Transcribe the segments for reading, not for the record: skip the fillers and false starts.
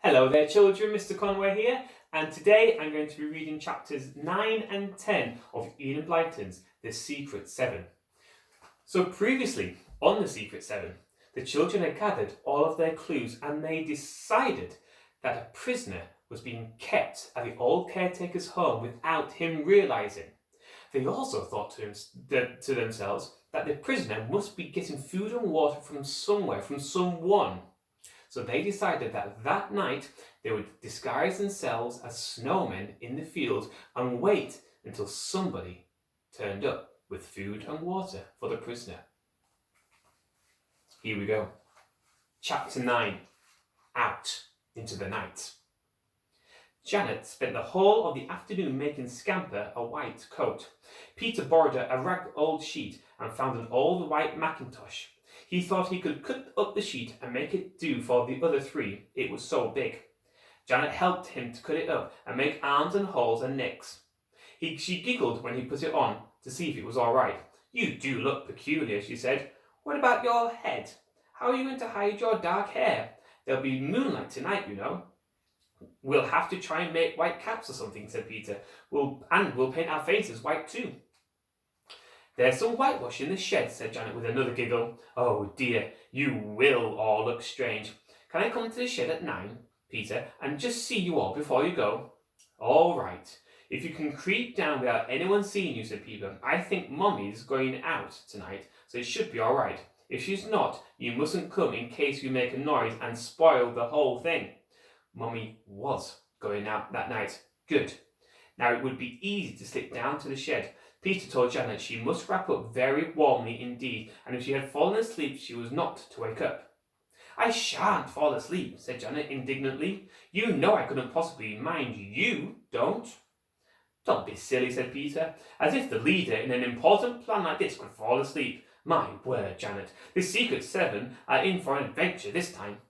Hello there children, Mr. Conway here, and today I'm going to be reading chapters 9 and 10 of Ian Blyton's The Secret Seven. So previously, on The Secret Seven, the children had gathered all of their clues and they decided that a prisoner was being kept at the old caretaker's home without him realising. They also thought to themselves that the prisoner must be getting food and water from somewhere, from someone. So they decided that night they would disguise themselves as snowmen in the field and wait until somebody turned up with food and water for the prisoner. Here we go. Chapter 9. Out into the night. Janet spent the whole of the afternoon making Scamper a white coat. Peter borrowed a ragged old sheet and found an old white mackintosh. He thought he could cut up the sheet and make it do for the other three, it was so big. Janet helped him to cut it up and make arms and holes and necks. She giggled when he put it on to see if it was all right. "You do look peculiar," she said. "What about your head? How are you going to hide your dark hair? There'll be moonlight tonight, you know." "We'll have to try and make white caps or something," said Peter. We'll paint our faces white too." "There's some whitewash in the shed," said Janet with another giggle. "Oh dear, you will all look strange. Can I come to the shed at 9, Peter, and just see you all before you go?" "All right. If you can creep down without anyone seeing you," said Peter. "I think Mummy's going out tonight, so it should be all right. If she's not, you mustn't come in case you make a noise and spoil the whole thing." Mummy was going out that night. Good. Now it would be easy to slip down to the shed. Peter told Janet she must wrap up very warmly indeed, and if she had fallen asleep, she was not to wake up. "I shan't fall asleep," said Janet indignantly. "You know I couldn't possibly mind you, don't." "Don't be silly," said Peter, "as if the leader in an important plan like this could fall asleep. My word, Janet, the Secret Seven are in for an adventure this time."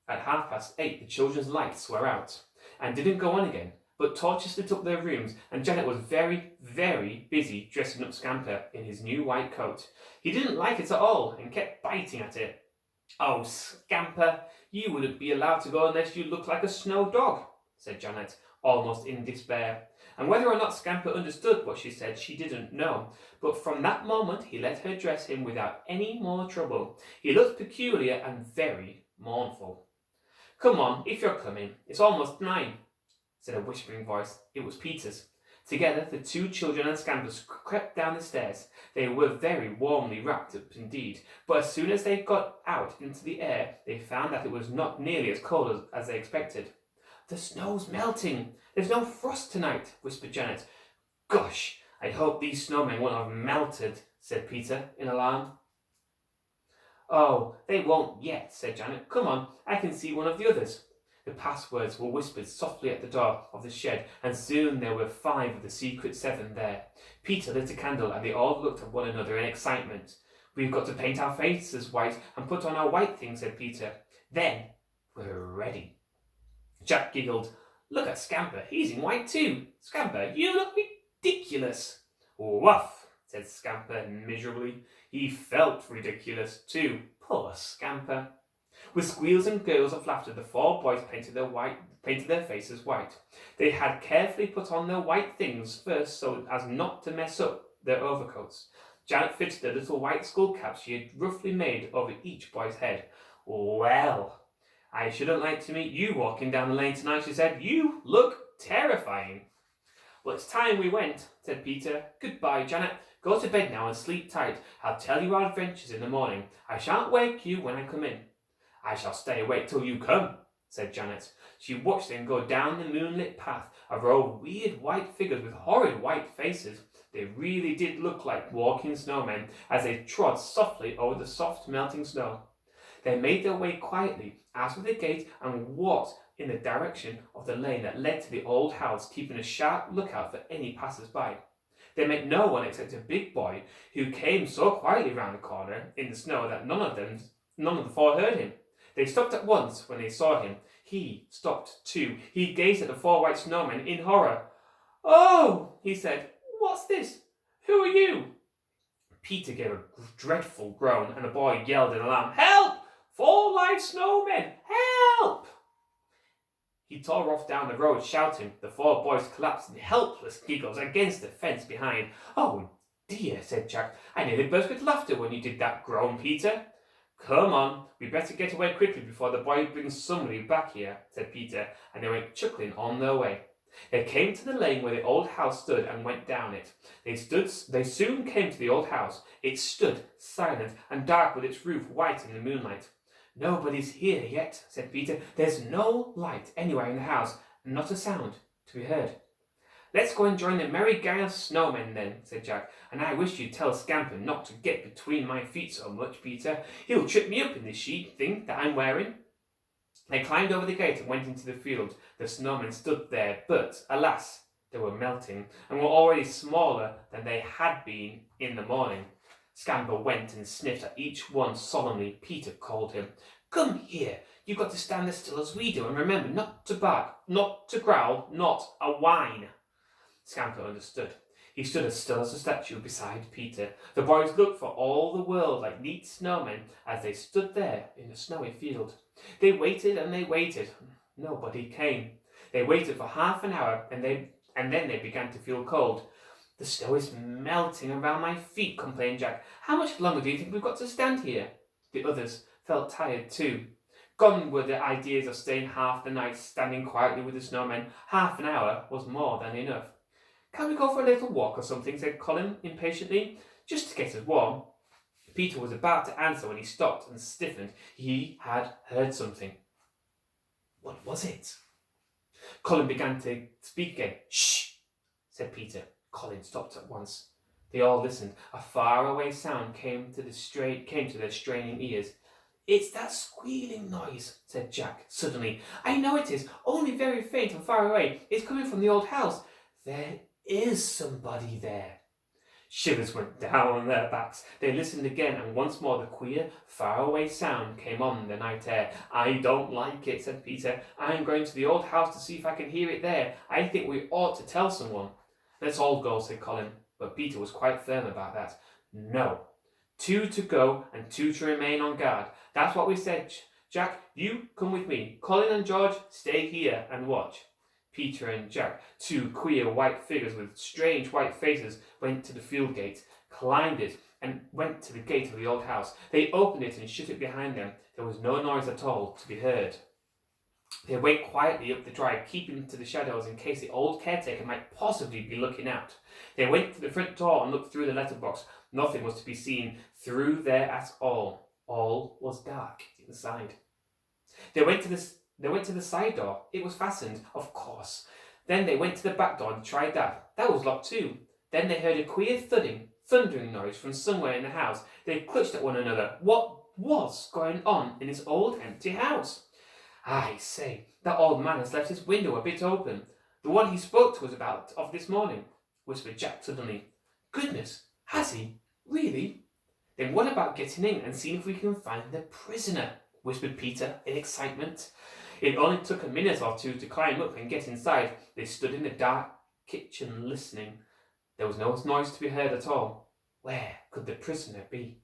At 8:30, the children's lights were out and didn't go on again, but torches lit up their rooms, and Janet was very, very busy dressing up Scamper in his new white coat. He didn't like it at all and kept biting at it. "Oh, Scamper, you wouldn't be allowed to go unless you looked like a snow dog," said Janet, almost in despair. And whether or not Scamper understood what she said, she didn't know. But from that moment, he let her dress him without any more trouble. He looked peculiar and very mournful. "Come on, if you're coming. It's almost 9, said a whispering voice. It was Peter's. Together, the two children and Scamper crept down the stairs. They were very warmly wrapped up indeed, but as soon as they got out into the air, they found that it was not nearly as cold as they expected. "The snow's melting. There's no frost tonight," whispered Janet. "Gosh, I hope these snowmen won't have melted," said Peter in alarm. "Oh, they won't yet," said Janet. "Come on, I can see one of the others." The passwords were whispered softly at the door of the shed, and soon there were 5 of the Secret Seven there. Peter lit a candle, and they all looked at one another in excitement. "We've got to paint our faces white and put on our white things," said Peter. "Then we're ready." Jack giggled. "Look at Scamper, he's in white too. Scamper, you look ridiculous." "Woof," said Scamper miserably. He felt ridiculous too. Poor Scamper. With squeals and gurgles of laughter, the 4 boys painted their faces white. They had carefully put on their white things first so as not to mess up their overcoats. Janet fitted the little white skull cap she had roughly made over each boy's head. "Well, I shouldn't like to meet you walking down the lane tonight," she said. "You look terrifying." "Well, it's time we went," said Peter. "Goodbye, Janet. Go to bed now and sleep tight. I'll tell you our adventures in the morning. I shan't wake you when I come in." "I shall stay awake till you come," said Janet. She watched them go down the moonlit path, a row of weird white figures with horrid white faces. They really did look like walking snowmen as they trod softly over the soft melting snow. They made their way quietly out of the gate and walked in the direction of the lane that led to the old house, keeping a sharp lookout for any passers-by. They met no one except a big boy who came so quietly round the corner in the snow that none of the 4 heard him. They stopped at once when they saw him. He stopped too. He gazed at the 4 white snowmen in horror. "Oh," he said, "what's this? Who are you?" Peter gave a dreadful groan, and the boy yelled in alarm, "Help! 4 live snowmen! Help!" He tore off down the road shouting. The four boys collapsed in helpless giggles against the fence behind. "Oh dear," said Jack. "I nearly burst with laughter when you did that," groaned Peter. "Come on, we better get away quickly before the boy brings somebody back here," said Peter, and they went chuckling on their way. They came to the lane where the old house stood and went down it. They soon came to the old house. It stood silent and dark with its roof white in the moonlight. "Nobody's here yet," said Peter. "There's no light anywhere in the house, and not a sound to be heard." "Let's go and join the merry gang of snowmen then," said Jack. "And I wish you'd tell Scamper not to get between my feet so much, Peter. He'll trip me up in this sheet thing that I'm wearing." They climbed over the gate and went into the field. The snowmen stood there, but, alas, they were melting, and were already smaller than they had been in the morning. Scamper went and sniffed at each one solemnly. Peter called him. "Come here. You've got to stand as still as we do, and remember not to bark, not to growl, not a whine." Scamper understood. He stood as still as a statue beside Peter. The boys looked for all the world like neat snowmen as they stood there in the snowy field. They waited and they waited. Nobody came. They waited for half an hour, and then they began to feel cold. "The snow is melting around my feet," complained Jack. "How much longer do you think we've got to stand here?" The others felt tired too. Gone were the ideas of staying half the night standing quietly with the snowmen. Half an hour was more than enough. "Can't we go for a little walk or something?" said Colin impatiently. "Just to get us warm." Peter was about to answer when he stopped and stiffened. He had heard something. What was it? Colin began to speak again. "Shh," said Peter. Colin stopped at once. They all listened. A faraway sound came to their straining ears. "It's that squealing noise," said Jack suddenly. "I know it is, only very faint and far away. It's coming from the old house. There is somebody there." Shivers went down their backs. They listened again, and once more the queer, faraway sound came on the night air. "I don't like it," said Peter. "I'm going to the old house to see if I can hear it there. I think we ought to tell someone." "Let's all go," said Colin, but Peter was quite firm about that. "No. 2 to go and 2 to remain on guard. That's what we said. Jack, you come with me. Colin and George, stay here and watch." Peter and Jack, two queer white figures with strange white faces, went to the field gate, climbed it, and went to the gate of the old house. They opened it and shut it behind them. There was no noise at all to be heard. They went quietly up the drive, keeping to the shadows in case the old caretaker might possibly be looking out. They went to the front door and looked through the letterbox. Nothing was to be seen through there at all. All was dark inside. They went to the side door. It was fastened, of course. Then they went to the back door and tried that. That was locked too. Then they heard a queer thundering noise from somewhere in the house. They clutched at one another. What was going on in this old empty house? "I say, that old man has left his window a bit open. The one he spoke to us about of this morning," whispered Jack suddenly. "Goodness, has he? Really? Then what about getting in and seeing if we can find the prisoner?" whispered Peter in excitement. It only took a minute or two to climb up and get inside. They stood in the dark kitchen listening. There was no noise to be heard at all. Where could the prisoner be?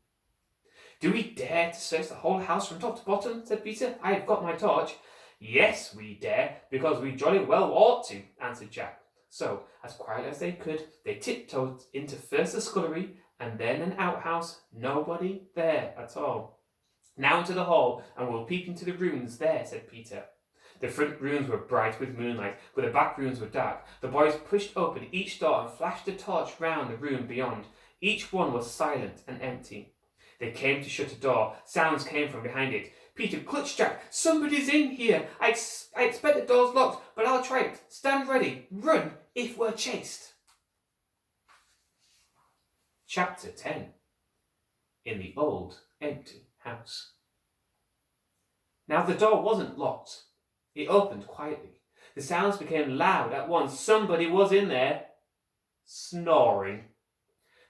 "Do we dare to search the whole house from top to bottom?" said Peter. "I have got my torch." "Yes, we dare, because we jolly well ought to," answered Jack. So, as quiet as they could, they tiptoed into first the scullery and then an outhouse. Nobody there at all. "Now into the hall, and we'll peep into the rooms there," said Peter. The front rooms were bright with moonlight, but the back rooms were dark. The boys pushed open each door and flashed the torch round the room beyond. Each one was silent and empty. They came to shut a door. Sounds came from behind it. Peter clutched Jack. "Somebody's in here. I expect the door's locked, but I'll try it. Stand ready. Run if we're chased." Chapter 10. In the old empty house. Now the door wasn't locked. It opened quietly. The sounds became loud at once. Somebody was in there, snoring.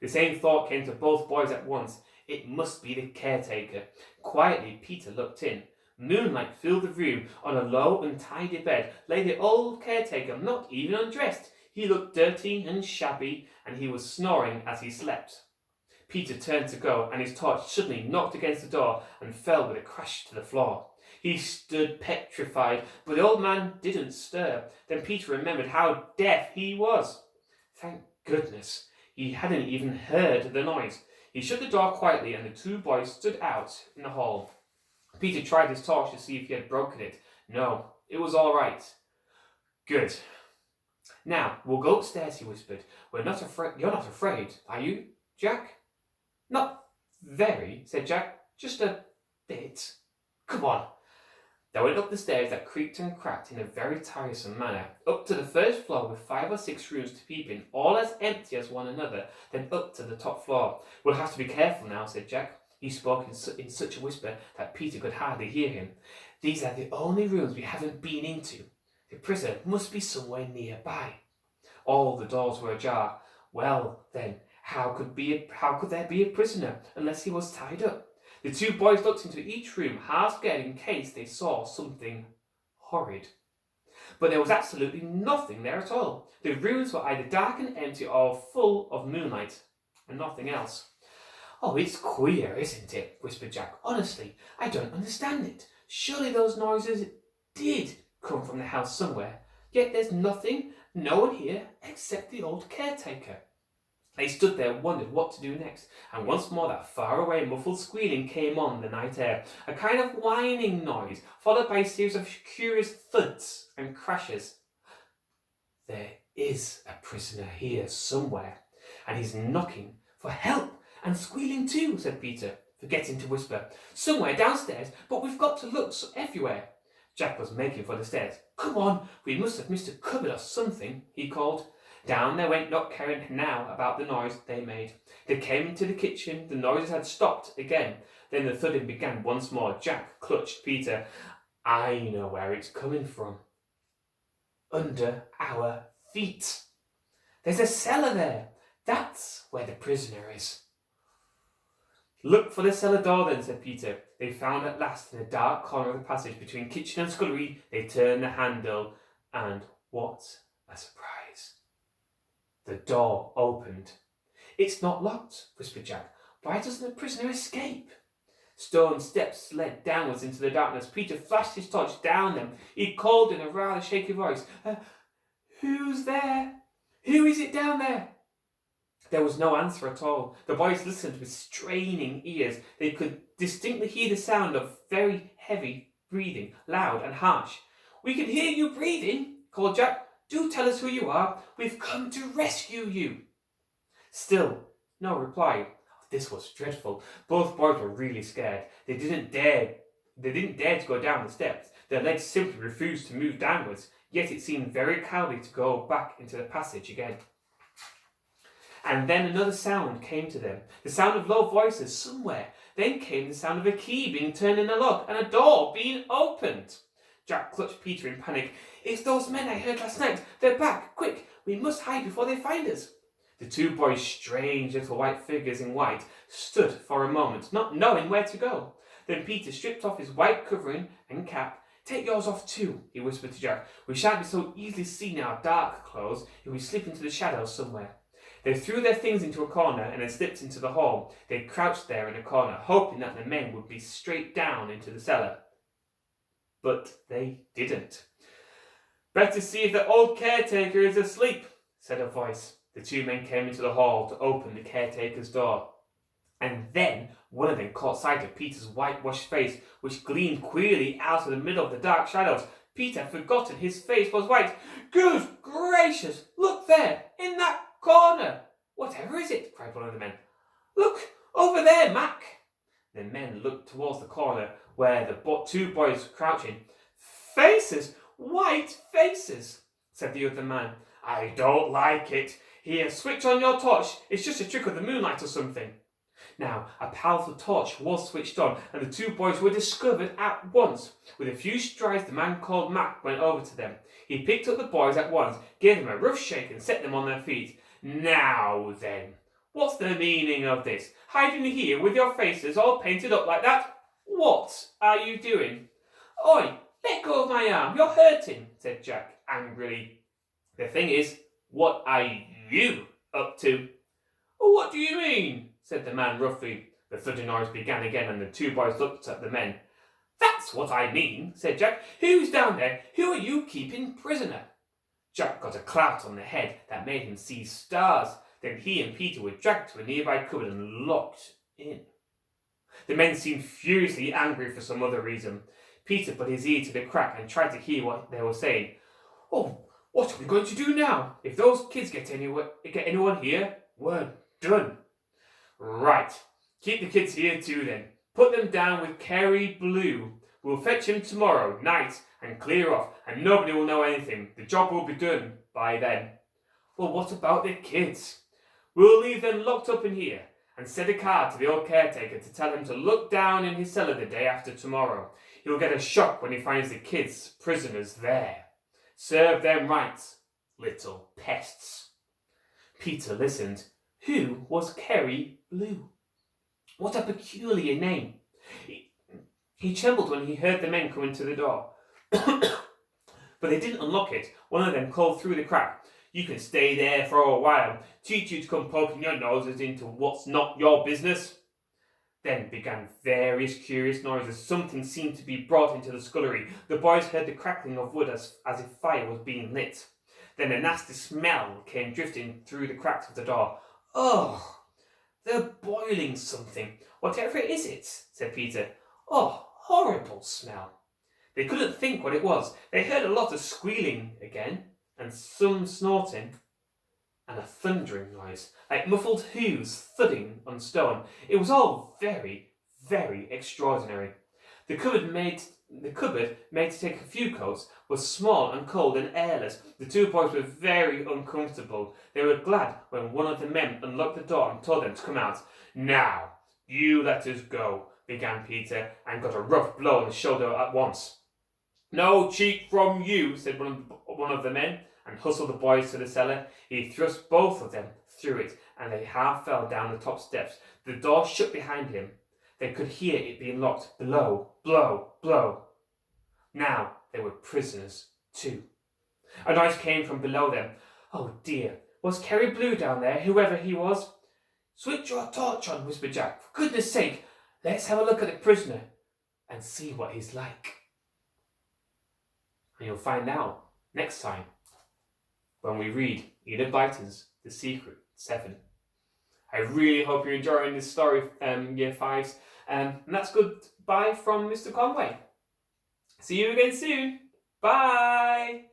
The same thought came to both boys at once. It must be the caretaker. Quietly, Peter looked in. Moonlight filled the room. On a low, untidy bed lay the old caretaker, not even undressed. He looked dirty and shabby, and he was snoring as he slept. Peter turned to go, and his torch suddenly knocked against the door and fell with a crash to the floor. He stood petrified, but the old man didn't stir. Then Peter remembered how deaf he was. Thank goodness, he hadn't even heard the noise. He shut the door quietly and the two boys stood out in the hall. Peter tried his torch to see if he had broken it. No, it was all right. Good. Now, we'll go upstairs, he whispered. You're not afraid, are you, Jack? Not very, said Jack. Just a bit. Come on. They went up the stairs that creaked and cracked in a very tiresome manner, up to the first floor with 5 or 6 rooms to peep in, all as empty as one another, then up to the top floor. We'll have to be careful now, said Jack. He spoke in such a whisper that Peter could hardly hear him. These are the only rooms we haven't been into. The prisoner must be somewhere nearby. All the doors were ajar. Well, then, how could there be a prisoner unless he was tied up? The two boys looked into each room, half scared in case they saw something horrid. But there was absolutely nothing there at all. The rooms were either dark and empty or full of moonlight, and nothing else. Oh, it's queer, isn't it? Whispered Jack. Honestly, I don't understand it. Surely those noises did come from the house somewhere. Yet there's nothing, no one here, except the old caretaker. They stood there and wondered what to do next, and once more that far-away muffled squealing came on the night air, a kind of whining noise, followed by a series of curious thuds and crashes. There is a prisoner here somewhere, and he's knocking for help and squealing too, said Peter, forgetting to whisper. Somewhere downstairs, but we've got to look everywhere. Jack was making for the stairs. Come on, we must have missed a cupboard or something, he called. Down they went, not caring now about the noise they made. They came into the kitchen. The noises had stopped again. Then the thudding began once more. Jack clutched Peter. I know where it's coming from. Under our feet. There's a cellar there. That's where the prisoner is. Look for the cellar door then, said Peter. They found at last in a dark corner of the passage between kitchen and scullery. They turned the handle, and what a surprise. The door opened. It's not locked, whispered Jack. Why doesn't the prisoner escape? Stone steps led downwards into the darkness. Peter flashed his torch down them. He called in a rather shaky voice, Who's there? Who is it down there? There was no answer at all. The boys listened with straining ears. They could distinctly hear the sound of very heavy breathing, loud and harsh. We can hear you breathing, called Jack. Do tell us who you are. We've come to rescue you. Still, no reply. This was dreadful. Both boys were really scared. They didn't dare to go down the steps. Their legs simply refused to move downwards. Yet it seemed very cowardly to go back into the passage again. And then another sound came to them. The sound of low voices somewhere. Then came the sound of a key being turned in a lock and a door being opened. Jack clutched Peter in panic. It's those men I heard last night. They're back. Quick, we must hide before they find us. The two boys, strange little white figures in white, stood for a moment, not knowing where to go. Then Peter stripped off his white covering and cap. Take yours off too, he whispered to Jack. We shan't be so easily seen in our dark clothes if we slip into the shadows somewhere. They threw their things into a corner and then slipped into the hall. They crouched there in a corner, hoping that the men would be straight down into the cellar. But they didn't. Better see if the old caretaker is asleep, said a voice. The two men came into the hall to open the caretaker's door. And then one of them caught sight of Peter's whitewashed face, which gleamed queerly out of the middle of the dark shadows. Peter had forgotten his face was white. Good gracious, look there, in that corner. Whatever is it? Cried one of the men. Look, over there, Mac. The men looked towards the corner where the two boys were crouching. Faces! White faces! Said the other man. I don't like it. Here, switch on your torch. It's just a trick of the moonlight or something. Now, a powerful torch was switched on, and the two boys were discovered at once. With a few strides, the man called Mac went over to them. He picked up the boys at once, gave them a rough shake, and set them on their feet. Now then, what's the meaning of this? Hiding here with your faces all painted up like that? What are you doing? Oi, let go of my arm. You're hurting, said Jack angrily. The thing is, what are you up to? What do you mean? Said the man roughly. The thudding noise began again, and the two boys looked at the men. "That's what I mean," said Jack. "Who's down there? Who are you keeping prisoner?" Jack got a clout on the head that made him see stars. Then he and Peter were dragged to a nearby cupboard and locked in. The men seemed furiously angry for some other reason. Peter put his ear to the crack and tried to hear what they were saying. "Oh, what are we going to do now? If those kids get anyone here, we're done." "Right, keep the kids here too then. Put them down with Kerry Blue. We'll fetch him tomorrow night and clear off, and nobody will know anything. The job will be done by then." "Well, what about the kids?" "We'll leave them locked up in here and send a card to the old caretaker to tell him to look down in his cellar the day after tomorrow. He'll get a shock when he finds the kids prisoners there. Serve them right, little pests." Peter listened. Who was Kerry Blue? What a peculiar name. He trembled when he heard the men come into the door. But they didn't unlock it. One of them called through the crack, "You can stay there for a while. Teach you to come poking your noses into what's not your business." Then began various curious noises. Something seemed to be brought into the scullery. The boys heard the crackling of wood as if fire was being lit. Then a nasty smell came drifting through the cracks of the door. "Oh, they're boiling something. Whatever is it?" said Peter. "Oh, horrible smell." They couldn't think what it was. They heard a lot of squealing again, and some snorting, and a thundering noise, like muffled hooves thudding on stone. It was all very, very extraordinary. The cupboard made to take a few coats was small and cold and airless. The two boys were very uncomfortable. They were glad when one of the men unlocked the door and told them to come out. "Now, you let us go," began Peter, and got a rough blow on the shoulder at once. "No cheek from you," said one of the men, and hustled the boys to the cellar. He thrust both of them through it, and they half fell down the top steps. The door shut behind him. They could hear it being locked. Blow, blow, blow. Now they were prisoners too. A noise came from below them. Oh dear, was Kerry Blue down there, whoever he was? "Switch your torch on," whispered Jack. "For goodness sake, let's have a look at the prisoner and see what he's like." And you'll find out next time when we read Enid Blyton's The Secret 7. I really hope you're enjoying this story, Year 5s. And that's goodbye from Mr. Conway. See you again soon. Bye.